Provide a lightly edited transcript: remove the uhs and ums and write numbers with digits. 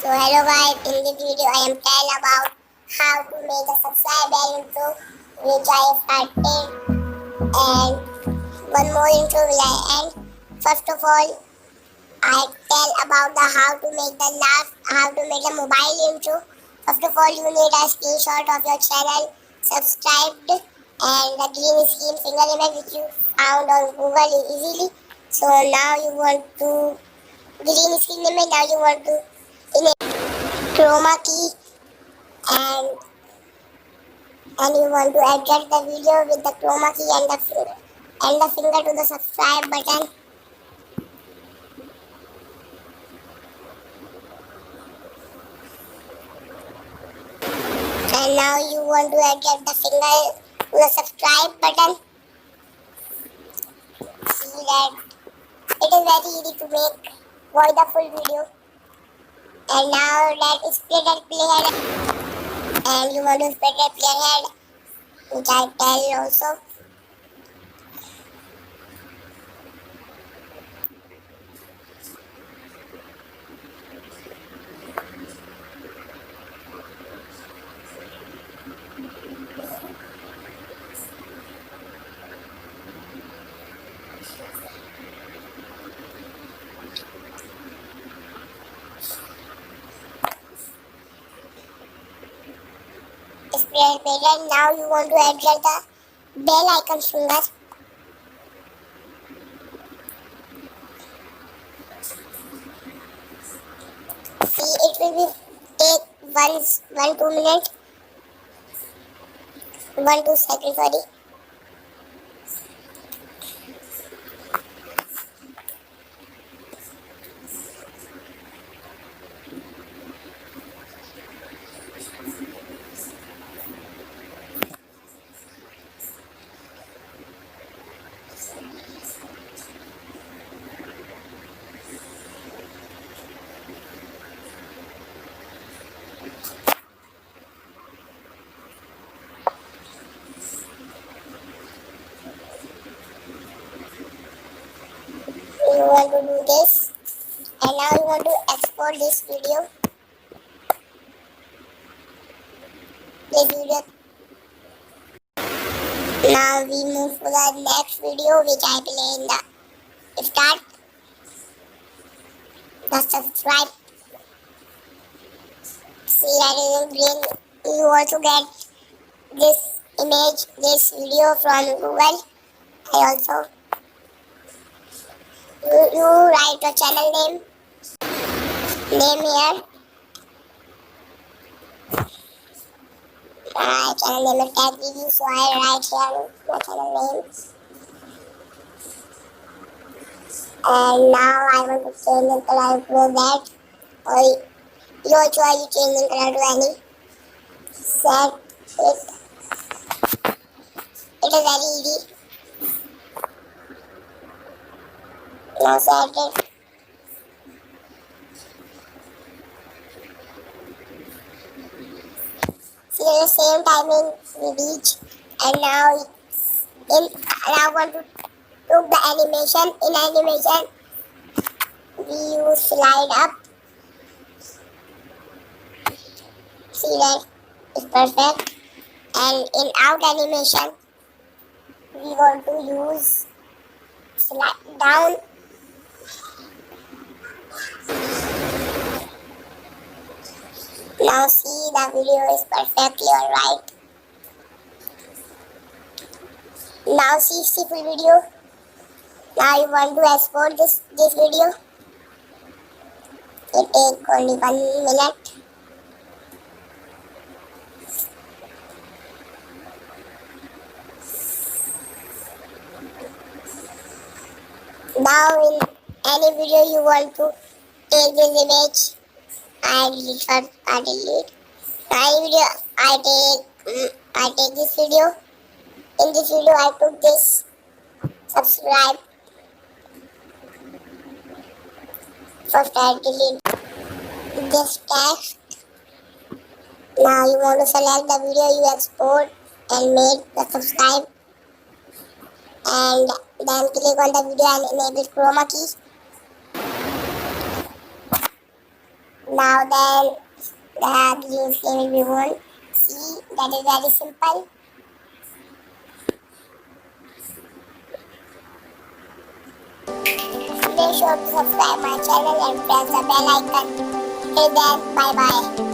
So hello guys, in this video I am telling about how to make a subscribe bell intro which I started and one more intro will I end. First of all, I tell about the how to make the mobile intro. First of all, you need a screenshot of your channel, subscribed and the green screen finger image which you found on Google easily. So now you want to green screen image, now you want to chroma key and you want to adjust the video with the chroma key and the finger to the subscribe button. And now you want to adjust the finger to the subscribe button. See that it is very easy to make. Watch the full video. And now that is split and playhead and you want to split and playhead which I tell also. Now you want to adjust the bell icon finger. See, it will be take 1-2 minutes, 1-2 seconds, sorry. You want to do this and now you want to export this video. Now we move to the next video which I play in the start. The subscribe. See that is in green. You also get this image, this video from Google. I also you write your channel name here. My channel name is Tech Review, so I write here my channel name. And now I want to change the color to that, or your choice, you change the color to any. Set it. It is very easy. Now set it. See the same timing we reach, and now I want to do the animation. In animation, we use slide up. See that it's perfect. And in out animation, we want to use slide down. Now see the video is perfectly alright. Now see full video. Now you want to export this video. It takes only 1 minute. Now in any video you want to take this image, I delete. Any video I take this video. In this video I took this subscribe. First I delete this text. Now you want to select the video you export and make the subscribe. And then click on the video and enable chroma key. Now then the green screen we won't see. That is very simple. Make sure to subscribe my channel and press the bell icon. Till then, bye bye.